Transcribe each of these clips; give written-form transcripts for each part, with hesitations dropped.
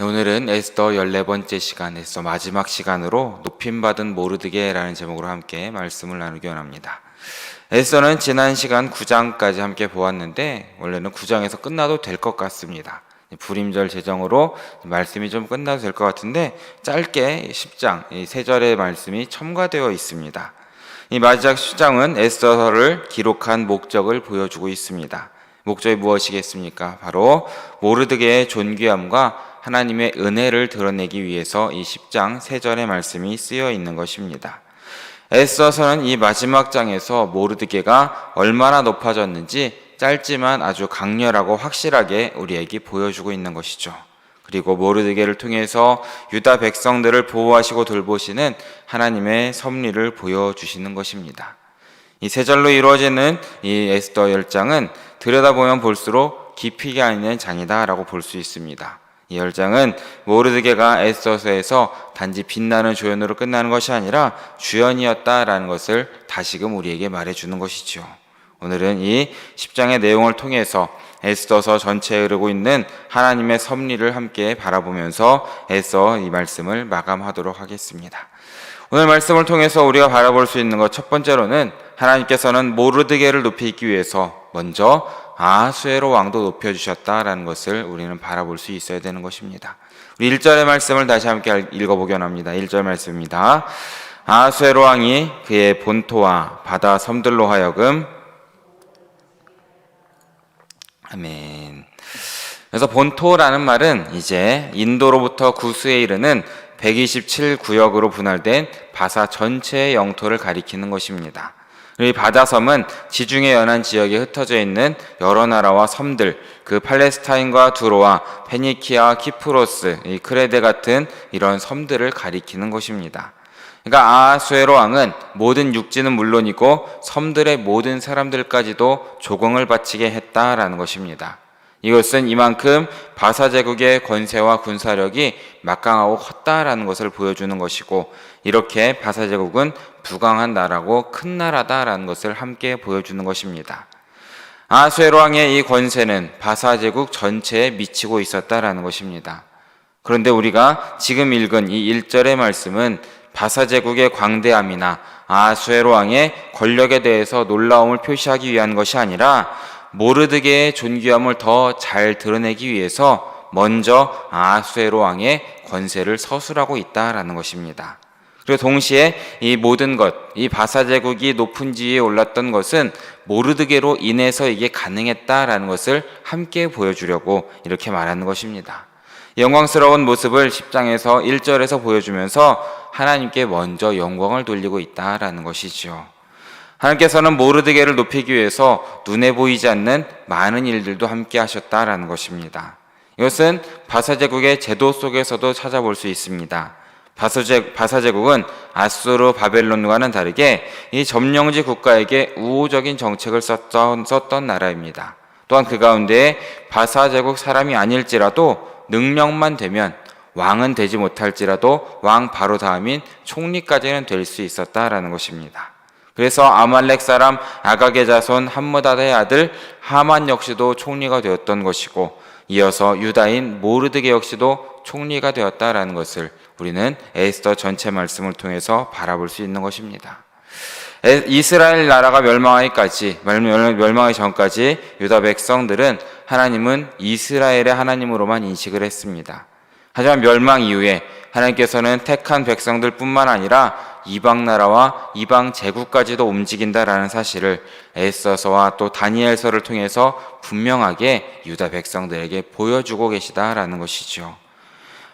오늘은 에스더 14번째 시간, 에스더 마지막 시간으로 높임받은 모르드게라는 제목으로 함께 말씀을 나누기 원합니다. 에스더는 지난 시간 9장까지 함께 보았는데 원래는 9장에서 끝나도 될 것 같습니다. 불임절 제정으로 말씀이 좀 끝나도 될 것 같은데 짧게 10장, 이 3절의 말씀이 첨가되어 있습니다. 이 마지막 10장은 에스더서를 기록한 목적을 보여주고 있습니다. 목적이 무엇이겠습니까? 바로 모르드게의 존귀함과 하나님의 은혜를 드러내기 위해서 이 10장 3절의 말씀이 쓰여 있는 것입니다. 에스더서는 이 마지막 장에서 모르드게가 얼마나 높아졌는지 짧지만 아주 강렬하고 확실하게 우리에게 보여주고 있는 것이죠. 그리고 모르드게를 통해서 유다 백성들을 보호하시고 돌보시는 하나님의 섭리를 보여주시는 것입니다. 이 3절로 이루어지는 이 에스더 10장은 들여다보면 볼수록 깊이가 있는 장이다라고 볼 수 있습니다. 이 10장은 모르드게가 에스더서에서 단지 빛나는 조연으로 끝나는 것이 아니라 주연이었다라는 것을 다시금 우리에게 말해주는 것이죠. 오늘은 이 10장의 내용을 통해서 에스더서 전체에 흐르고 있는 하나님의 섭리를 함께 바라보면서 에스더 이 말씀을 마감하도록 하겠습니다. 오늘 말씀을 통해서 우리가 바라볼 수 있는 것 첫 번째로는 하나님께서는 모르드게를 높이기 위해서 먼저 아하수에로 왕도 높여주셨다라는 것을 우리는 바라볼 수 있어야 되는 것입니다. 우리 1절의 말씀을 다시 함께 읽어보기 원합니다. 1절 말씀입니다. 아하수에로 왕이 그의 본토와 바다 섬들로 하여금 아멘. 그래서 본토라는 말은 이제 인도로부터 구스에 이르는 127구역으로 분할된 바사 전체의 영토를 가리키는 것입니다. 이 바다섬은 지중해 연안 지역에 흩어져 있는 여러 나라와 섬들, 그 팔레스타인과 두로와 페니키아, 키프로스, 이 크레데 같은 이런 섬들을 가리키는 것입니다. 그러니까 아하수에로 왕은 모든 육지는 물론이고 섬들의 모든 사람들까지도 조공을 바치게 했다라는 것입니다. 이것은 이만큼 바사 제국의 권세와 군사력이 막강하고 컸다라는 것을 보여주는 것이고, 이렇게 바사 제국은 부강한 나라고 큰 나라다라는 것을 함께 보여주는 것입니다. 아하수에로 왕의 이 권세는 바사 제국 전체에 미치고 있었다라는 것입니다. 그런데 우리가 지금 읽은 이 1절의 말씀은 바사 제국의 광대함이나 아하수에로 왕의 권력에 대해서 놀라움을 표시하기 위한 것이 아니라 모르드게의 존귀함을 더 잘 드러내기 위해서 먼저 아하수에로 왕의 권세를 서술하고 있다라는 것입니다. 그리고 동시에 이 모든 것, 이 바사 제국이 높은 지위에 올랐던 것은 모르드게로 인해서 이게 가능했다라는 것을 함께 보여주려고 이렇게 말하는 것입니다. 영광스러운 모습을 10장에서 1절에서 보여주면서 하나님께 먼저 영광을 돌리고 있다라는 것이죠. 하나님께서는 모르드게를 높이기 위해서 눈에 보이지 않는 많은 일들도 함께 하셨다라는 것입니다. 이것은 바사 제국의 제도 속에서도 찾아볼 수 있습니다. 바사 제국은 아수르, 바벨론과는 다르게 이 점령지 국가에게 우호적인 정책을 썼던 나라입니다. 또한 그 가운데 바사 제국 사람이 아닐지라도 능력만 되면 왕은 되지 못할지라도 왕 바로 다음인 총리까지는 될 수 있었다라는 것입니다. 그래서 아말렉 사람 아각의 자손 함므다다의 아들 하만 역시도 총리가 되었던 것이고, 이어서 유다인 모르드게 역시도 총리가 되었다라는 것을 우리는 에스더 전체 말씀을 통해서 바라볼 수 있는 것입니다. 이스라엘 나라가 멸망하기 전까지 유다 백성들은 하나님은 이스라엘의 하나님으로만 인식을 했습니다. 하지만 멸망 이후에 하나님께서는 택한 백성들 뿐만 아니라 이방 나라와 이방 제국까지도 움직인다라는 사실을 에스더서와 또 다니엘서를 통해서 분명하게 유다 백성들에게 보여주고 계시다라는 것이죠.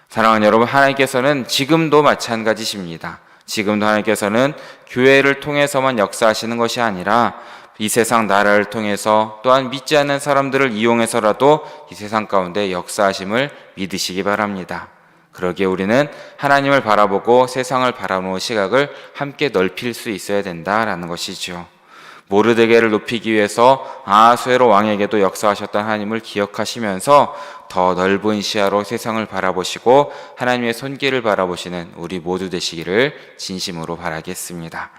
사랑하는 여러분, 하나님께서는 지금도 마찬가지십니다. 지금도 하나님께서는 교회를 통해서만 역사하시는 것이 아니라 이 세상 나라를 통해서, 또한 믿지 않는 사람들을 이용해서라도 이 세상 가운데 역사하심을 믿으시기 바랍니다. 그러기에 우리는 하나님을 바라보고 세상을 바라보는 시각을 함께 넓힐 수 있어야 된다라는 것이죠. 모르드게를 높이기 위해서 아하수에로 왕에게도 역사하셨던 하나님을 기억하시면서 더 넓은 시야로 세상을 바라보시고 하나님의 손길을 바라보시는 우리 모두 되시기를 진심으로 바라겠습니다.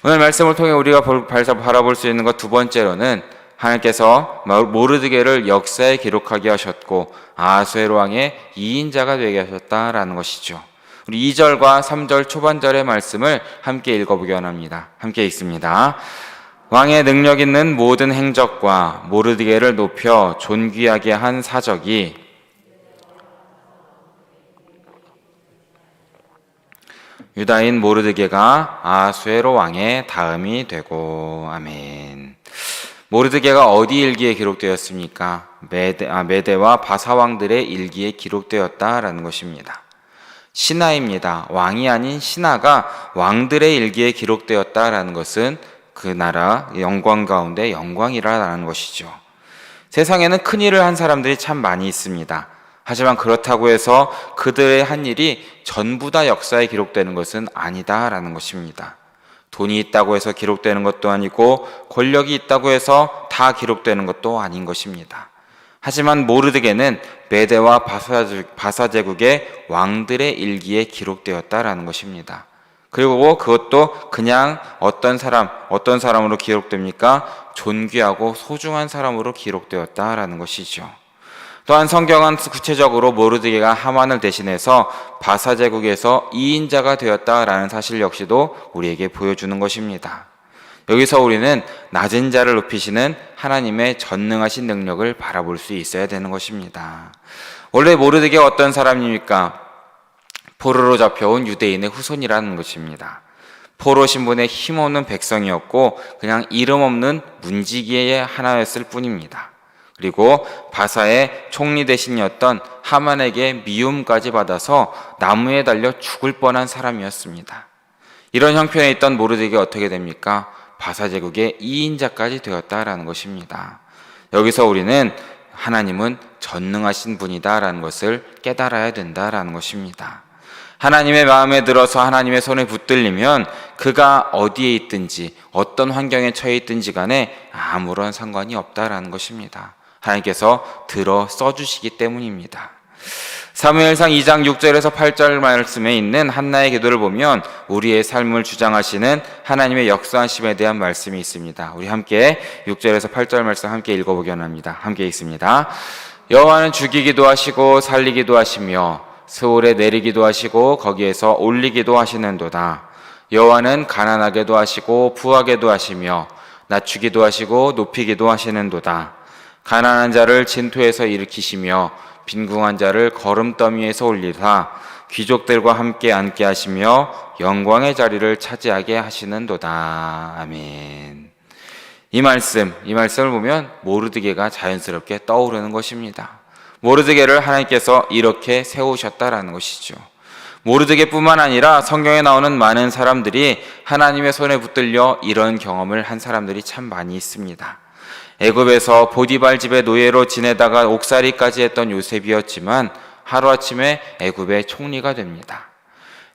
오늘 말씀을 통해 우리가 바라볼 수 있는 것 두 번째로는 하나님께서 모르드게를 역사에 기록하게 하셨고 아하수에로 왕의 2인자가 되게 하셨다라는 것이죠. 우리 2절과 3절 초반절의 말씀을 함께 읽어보기 원합니다. 함께 읽습니다. 왕의 능력 있는 모든 행적과 모르드게를 높여 존귀하게 한 사적이 유다인 모르드게가 아하수에로 왕의 다음이 되고. 아멘. 모르드게가 어디 일기에 기록되었습니까? 메대와 바사 왕들의 일기에 기록되었다라는 것입니다. 신하입니다. 왕이 아닌 신하가 왕들의 일기에 기록되었다라는 것은 그 나라 영광 가운데 영광이라는 것이죠. 세상에는 큰 일을 한 사람들이 참 많이 있습니다. 하지만 그렇다고 해서 그들의 한 일이 전부 다 역사에 기록되는 것은 아니다라는 것입니다. 돈이 있다고 해서 기록되는 것도 아니고 권력이 있다고 해서 다 기록되는 것도 아닌 것입니다. 하지만 모르드게는 메대와 바사 제국의 왕들의 일기에 기록되었다라는 것입니다. 그리고 그것도 그냥 어떤 사람으로 기록됩니까? 존귀하고 소중한 사람으로 기록되었다라는 것이죠. 또한 성경은 구체적으로 모르드게가 하만을 대신해서 바사 제국에서 2인자가 되었다라는 사실 역시도 우리에게 보여주는 것입니다. 여기서 우리는 낮은 자를 높이시는 하나님의 전능하신 능력을 바라볼 수 있어야 되는 것입니다. 원래 모르드게가 어떤 사람입니까? 포로로 잡혀온 유대인의 후손이라는 것입니다. 포로 신분의 힘없는 백성이었고 그냥 이름 없는 문지기의 하나였을 뿐입니다. 그리고 바사의 총리 대신이었던 하만에게 미움까지 받아서 나무에 달려 죽을 뻔한 사람이었습니다. 이런 형편에 있던 모르드게가 어떻게 됩니까? 바사 제국의 2인자까지 되었다라는 것입니다. 여기서 우리는 하나님은 전능하신 분이다라는 것을 깨달아야 된다라는 것입니다. 하나님의 마음에 들어서 하나님의 손에 붙들리면 그가 어디에 있든지 어떤 환경에 처해 있든지 간에 아무런 상관이 없다라는 것입니다. 하나님께서 들어 써주시기 때문입니다. 사무엘상 2장 6절에서 8절 말씀에 있는 한나의 기도를 보면 우리의 삶을 주장하시는 하나님의 역사하심에 대한 말씀이 있습니다. 우리 함께 6절에서 8절 말씀 함께 읽어보기 원합니다. 함께 읽습니다. 여호와는 죽이기도 하시고 살리기도 하시며 스올에 내리기도 하시고 거기에서 올리기도 하시는도다. 여호와는 가난하게도 하시고 부하게도 하시며 낮추기도 하시고 높이기도 하시는도다. 가난한 자를 진토에서 일으키시며 빈궁한 자를 거름더미에서 올리사 귀족들과 함께 앉게 하시며 영광의 자리를 차지하게 하시는도다. 아멘. 이 말씀을 보면 모르드게가 자연스럽게 떠오르는 것입니다. 모르드게를 하나님께서 이렇게 세우셨다라는 것이죠. 모르드게뿐만 아니라 성경에 나오는 많은 사람들이 하나님의 손에 붙들려 이런 경험을 한 사람들이 참 많이 있습니다. 애굽에서 보디발 집의 노예로 지내다가 옥살이까지 했던 요셉이었지만 하루아침에 애굽의 총리가 됩니다.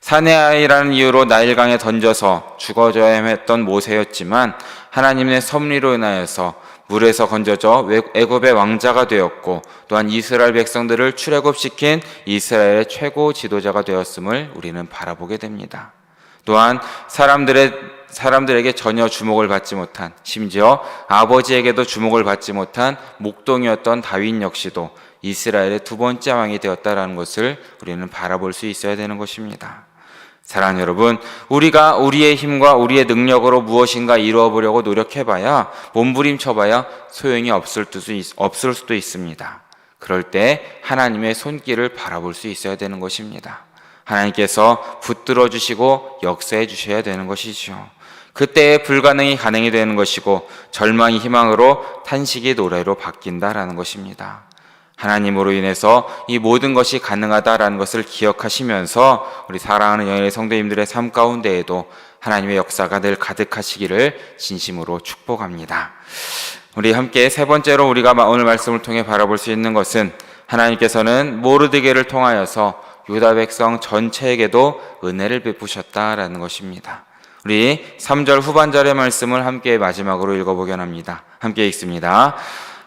사내 아이라는 이유로 나일강에 던져서 죽어져야 했던 모세였지만 하나님의 섭리로 인하여서 물에서 건져져 애굽의 왕자가 되었고 또한 이스라엘 백성들을 출애굽시킨 이스라엘의 최고 지도자가 되었음을 우리는 바라보게 됩니다. 또한 사람들에게 전혀 주목을 받지 못한, 심지어 아버지에게도 주목을 받지 못한 목동이었던 다윗 역시도 이스라엘의 두 번째 왕이 되었다는 것을 우리는 바라볼 수 있어야 되는 것입니다. 사랑하는 여러분, 우리가 우리의 힘과 우리의 능력으로 무엇인가 이루어보려고 노력해봐야, 몸부림쳐봐야 소용이 없을 수도 있습니다. 그럴 때 하나님의 손길을 바라볼 수 있어야 되는 것입니다. 하나님께서 붙들어 주시고 역사해 주셔야 되는 것이죠. 그때의 불가능이 가능이 되는 것이고 절망이 희망으로, 탄식이 노래로 바뀐다라는 것입니다. 하나님으로 인해서 이 모든 것이 가능하다라는 것을 기억하시면서 우리 사랑하는 영예의 성도님들의 삶 가운데에도 하나님의 역사가 늘 가득하시기를 진심으로 축복합니다. 우리 함께 세 번째로 우리가 오늘 말씀을 통해 바라볼 수 있는 것은 하나님께서는 모르드게를 통하여서 유다 백성 전체에게도 은혜를 베푸셨다라는 것입니다. 우리 3절 후반절의 말씀을 함께 마지막으로 읽어보기 원합니다. 함께 읽습니다.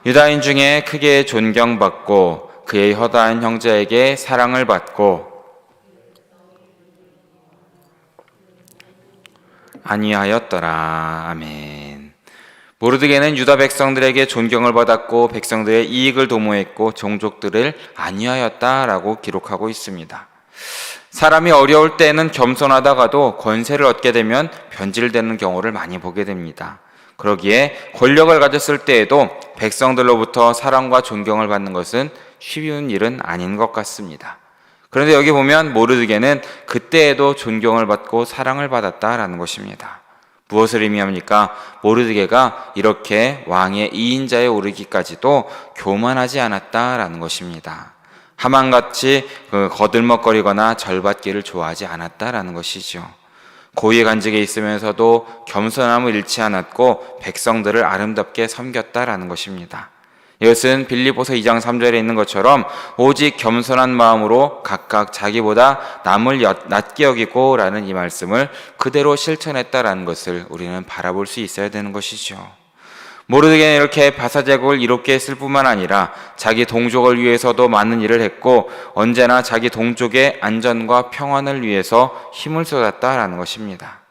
유다인 중에 크게 존경받고 그의 허다한 형제에게 사랑을 받고 아니하였더라. 아멘. 모르드게는 유다 백성들에게 존경을 받았고 백성들의 이익을 도모했고 종족들을 안위하였다라고 기록하고 있습니다. 사람이 어려울 때에는 겸손하다가도 권세를 얻게 되면 변질되는 경우를 많이 보게 됩니다. 그러기에 권력을 가졌을 때에도 백성들로부터 사랑과 존경을 받는 것은 쉬운 일은 아닌 것 같습니다. 그런데 여기 보면 모르드게는 그때에도 존경을 받고 사랑을 받았다라는 것입니다. 무엇을 의미합니까? 모르드게가 이렇게 왕의 2인자에 오르기까지도 교만하지 않았다라는 것입니다. 하만같이 거들먹거리거나 절받기를 좋아하지 않았다라는 것이죠. 고위 관직에 있으면서도 겸손함을 잃지 않았고 백성들을 아름답게 섬겼다라는 것입니다. 이것은 빌립보서 2장 3절에 있는 것처럼 오직 겸손한 마음으로 각각 자기보다 남을 낮게 여기고 라는 이 말씀을 그대로 실천했다라는 것을 우리는 바라볼 수 있어야 되는 것이죠. 모르드게는 이렇게 바사제국을 이롭게 했을 뿐만 아니라 자기 동족을 위해서도 많은 일을 했고 언제나 자기 동족의 안전과 평안을 위해서 힘을 쏟았다라는 것입니다.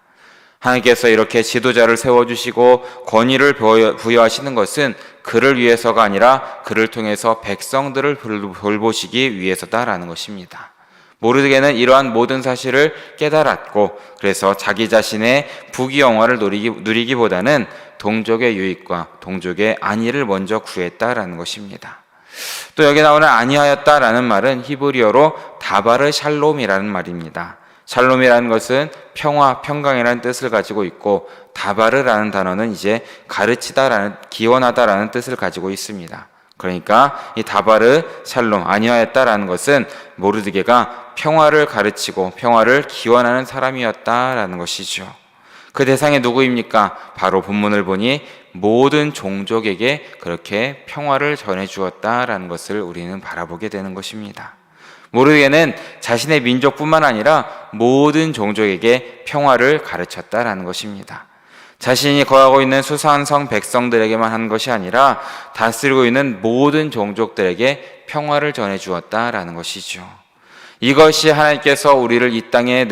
하나님께서 이렇게 지도자를 세워주시고 권위를 부여하시는 것은 그를 위해서가 아니라 그를 통해서 백성들을 돌보시기 위해서다라는 것입니다. 모르드게는 이러한 모든 사실을 깨달았고 그래서 자기 자신의 부귀영화를 누리기보다는 동족의 유익과 동족의 안위를 먼저 구했다라는 것입니다. 또 여기 나오는 안위하였다라는 말은 히브리어로 다바르 샬롬이라는 말입니다. 샬롬이라는 것은 평화, 평강이라는 뜻을 가지고 있고 다바르라는 단어는 이제 가르치다라는, 기원하다라는 뜻을 가지고 있습니다. 그러니까 이 다바르 샬롬, 안위하였다라는 것은 모르드게가 평화를 가르치고 평화를 기원하는 사람이었다라는 것이죠. 그 대상이 누구입니까? 바로 본문을 보니 모든 종족에게 그렇게 평화를 전해주었다라는 것을 우리는 바라보게 되는 것입니다. 모르드게는 자신의 민족뿐만 아니라 모든 종족에게 평화를 가르쳤다라는 것입니다. 자신이 거하고 있는 수사한 성 백성들에게만 한 것이 아니라 다스리고 있는 모든 종족들에게 평화를 전해 주었다라는 것이죠. 이것이 하나님께서 우리를 이 땅에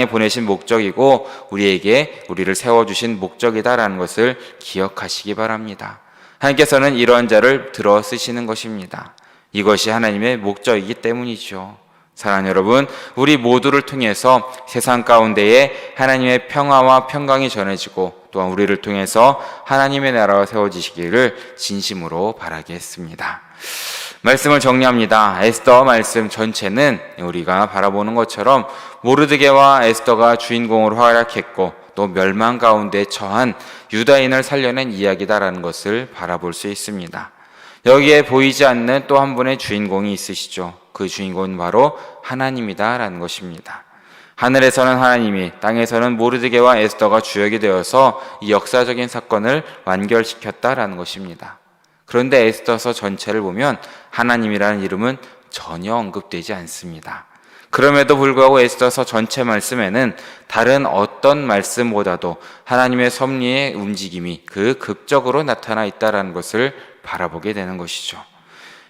보내신 목적이고 우리를 세워주신 목적이다라는 것을 기억하시기 바랍니다. 하나님께서는 이러한 자를 들어 쓰시는 것입니다. 이것이 하나님의 목적이기 때문이죠. 사랑하는 여러분, 우리 모두를 통해서 세상 가운데에 하나님의 평화와 평강이 전해지고 또한 우리를 통해서 하나님의 나라가 세워지시기를 진심으로 바라겠습니다. 말씀을 정리합니다. 에스더 말씀 전체는 우리가 바라보는 것처럼 모르드게와 에스더가 주인공으로 활약했고 또 멸망 가운데 처한 유다인을 살려낸 이야기다라는 것을 바라볼 수 있습니다. 여기에 보이지 않는 또 한 분의 주인공이 있으시죠. 그 주인공은 바로 하나님이다라는 것입니다. 하늘에서는 하나님이, 땅에서는 모르드게와 에스더가 주역이 되어서 이 역사적인 사건을 완결시켰다라는 것입니다. 그런데 에스더서 전체를 보면 하나님이라는 이름은 전혀 언급되지 않습니다. 그럼에도 불구하고 에스더서 전체 말씀에는 다른 어떤 말씀보다도 하나님의 섭리의 움직임이 극적으로 나타나 있다는 것을 바라보게 되는 것이죠.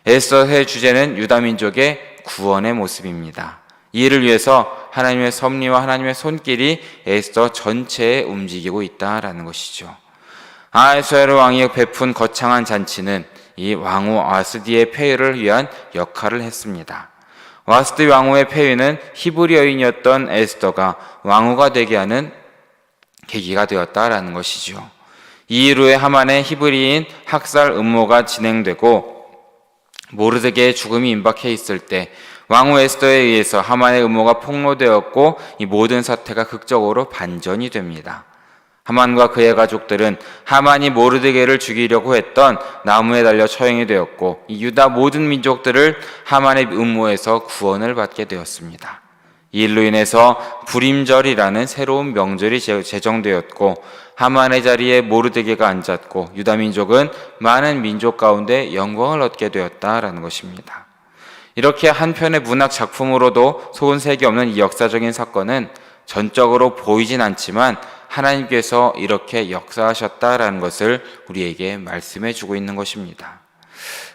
에스더의 주제는 유다민족의 구원의 모습입니다. 이를 위해서 하나님의 섭리와 하나님의 손길이 에스더 전체에 움직이고 있다라는 것이죠. 아하수에로 왕이 베푼 거창한 잔치는 이 왕후 와스디의 폐위를 위한 역할을 했습니다. 와스디 왕후의 폐위는 히브리 여인이었던 에스더가 왕후가 되게 하는 계기가 되었다라는 것이죠. 이 이후에 하만의 히브리인 학살 음모가 진행되고 모르드게의 죽음이 임박해 있을 때 왕후 에스더에 의해서 하만의 음모가 폭로되었고 이 모든 사태가 극적으로 반전이 됩니다. 하만과 그의 가족들은 하만이 모르드게를 죽이려고 했던 나무에 달려 처형이 되었고 이 유다 모든 민족들을 하만의 음모에서 구원을 받게 되었습니다. 이 일로 인해서 불임절이라는 새로운 명절이 제정되었고 하만의 자리에 모르드게가 앉았고 유다 민족은 많은 민족 가운데 영광을 얻게 되었다라는 것입니다. 이렇게 한 편의 문학 작품으로도 소은색이 없는 이 역사적인 사건은 전적으로 보이진 않지만 하나님께서 이렇게 역사하셨다라는 것을 우리에게 말씀해 주고 있는 것입니다.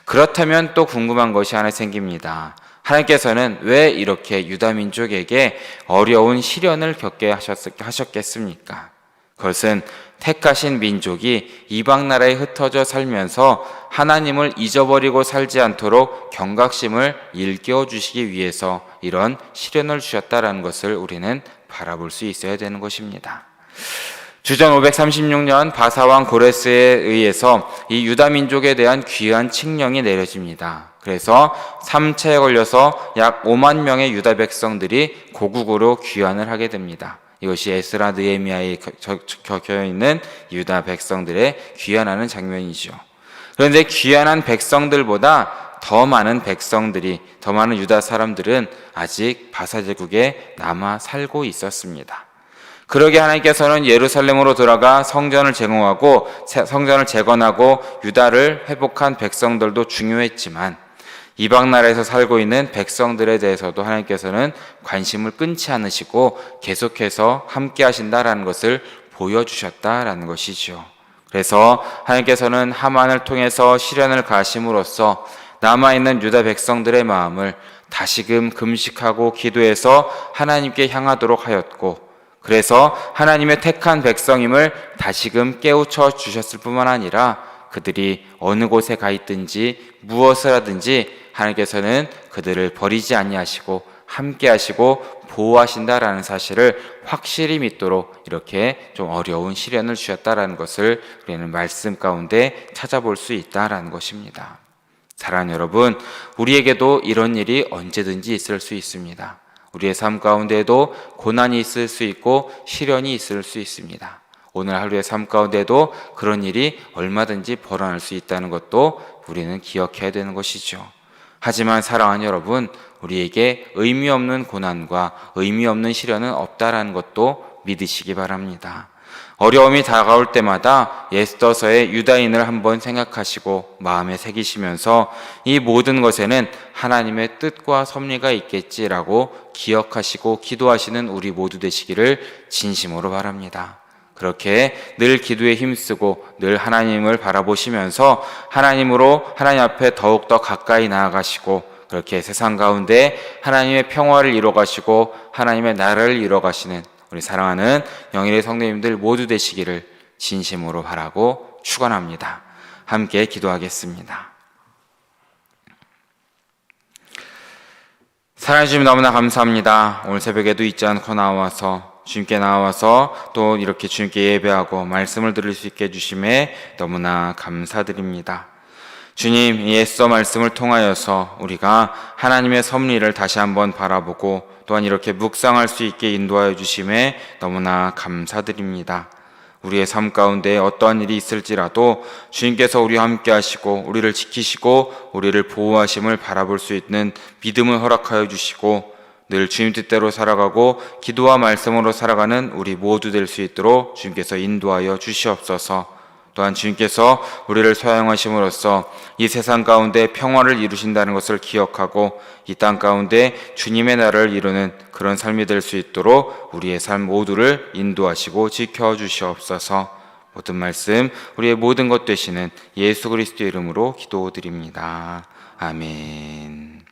그렇다면 또 궁금한 것이 하나 생깁니다. 하나님께서는 왜 이렇게 유다 민족에게 어려운 시련을 겪게 하셨겠습니까? 그것은 택하신 민족이 이방 나라에 흩어져 살면서 하나님을 잊어버리고 살지 않도록 경각심을 일깨워 주시기 위해서 이런 시련을 주셨다라는 것을 우리는 바라볼 수 있어야 되는 것입니다. 주전 536년 바사왕 고레스에 의해서 이 유다 민족에 대한 귀한 칙령이 내려집니다. 그래서 3차에 걸려서 약 5만 명의 유다 백성들이 고국으로 귀환을 하게 됩니다. 이것이 에스라 느헤미야에 적혀 있는 유다 백성들의 귀환하는 장면이죠. 그런데 귀환한 백성들보다 더 많은 유다 사람들은 아직 바사 제국에 남아 살고 있었습니다. 그러게 하나님께서는 예루살렘으로 돌아가 성전을 재건하고 유다를 회복한 백성들도 중요했지만 이방 나라에서 살고 있는 백성들에 대해서도 하나님께서는 관심을 끊지 않으시고 계속해서 함께 하신다라는 것을 보여주셨다라는 것이죠. 그래서 하나님께서는 하만을 통해서 시련을 가하심으로써 남아있는 유다 백성들의 마음을 다시금 금식하고 기도해서 하나님께 향하도록 하였고, 그래서 하나님의 택한 백성임을 다시금 깨우쳐 주셨을 뿐만 아니라 그들이 어느 곳에 가 있든지 무엇을 하든지 하나님께서는 그들을 버리지 아니하시고 함께 하시고 보호하신다라는 사실을 확실히 믿도록 이렇게 좀 어려운 시련을 주셨다라는 것을 우리는 말씀 가운데 찾아볼 수 있다라는 것입니다. 사랑하는 여러분, 우리에게도 이런 일이 언제든지 있을 수 있습니다. 우리의 삶 가운데에도 고난이 있을 수 있고 시련이 있을 수 있습니다. 오늘 하루의 삶 가운데도 그런 일이 얼마든지 벌어날 수 있다는 것도 우리는 기억해야 되는 것이죠. 하지만 사랑하는 여러분, 우리에게 의미 없는 고난과 의미 없는 시련은 없다라는 것도 믿으시기 바랍니다. 어려움이 다가올 때마다 에스더서의 유다인을 한번 생각하시고 마음에 새기시면서 이 모든 것에는 하나님의 뜻과 섭리가 있겠지라고 기억하시고 기도하시는 우리 모두 되시기를 진심으로 바랍니다. 그렇게 늘 기도에 힘쓰고 늘 하나님을 바라보시면서 하나님 앞에 더욱더 가까이 나아가시고, 그렇게 세상 가운데 하나님의 평화를 이뤄가시고 하나님의 나라를 이뤄가시는 우리 사랑하는 영일의 성도님들 모두 되시기를 진심으로 바라고 축원합니다. 함께 기도하겠습니다. 사랑해 주님 너무나 감사합니다. 오늘 새벽에도 잊지 않고 주님께 나와서 또 이렇게 주님께 예배하고 말씀을 들을 수 있게 해주심에 너무나 감사드립니다. 주님, 이 에스더 말씀을 통하여서 우리가 하나님의 섭리를 다시 한번 바라보고 또한 이렇게 묵상할 수 있게 인도하여 주심에 너무나 감사드립니다. 우리의 삶 가운데 어떠한 일이 있을지라도 주님께서 우리와 함께 하시고 우리를 지키시고 우리를 보호하심을 바라볼 수 있는 믿음을 허락하여 주시고 늘 주님 뜻대로 살아가고 기도와 말씀으로 살아가는 우리 모두 될 수 있도록 주님께서 인도하여 주시옵소서. 또한 주님께서 우리를 사용하심으로써 이 세상 가운데 평화를 이루신다는 것을 기억하고 이 땅 가운데 주님의 나라를 이루는 그런 삶이 될 수 있도록 우리의 삶 모두를 인도하시고 지켜주시옵소서. 모든 말씀 우리의 모든 것 되시는 예수 그리스도의 이름으로 기도드립니다. 아멘.